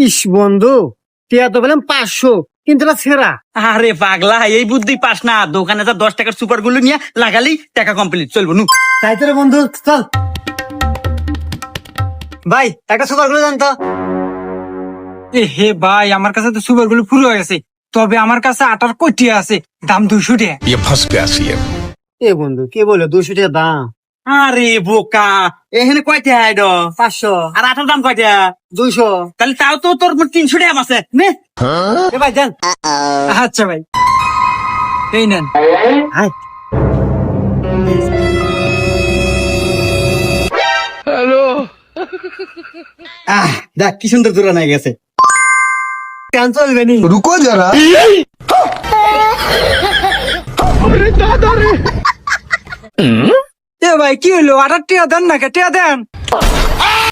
ইস বন্ধু, টিয়া তো বললাম 500, কিন্তু এটা ছেঁড়া। আরে পাগলা, এই বুদ্ধি পাস না। দোকানে যা 10 টাকার সুপার গুলো নিয়ে লাগালি টাকা কমপ্লিট, চলবো নু। তাই তো রে বন্ধু, চল ভাই একটা সুপার গুলো জানতো। এ হে ভাই, আমার কাছে তো সুপার গুলো পুরো হয়ে গেছে, তবে আমার কাছে আটার কটিয়া আছে, দাম 200 টাকা। ये फंस गया सीएम। এ বন্ধু কে বলে 200 টাকা দাম? আরে বোকা, এখানে কয়টা আইড? 500, আর আটার দাম কয়টা? 200। তাহলে তাও তো তোর 300 টাকা আছে নে। এ ভাই জান। আচ্ছা ভাই, এই নেন। হাই দেখ কি সুন্দর দূরা নাই গেছে। কেন চলবে নি? रुको जरा। এ ভাই কি হলো, আটার টিয়া দেন না, কে টিয়া দেন।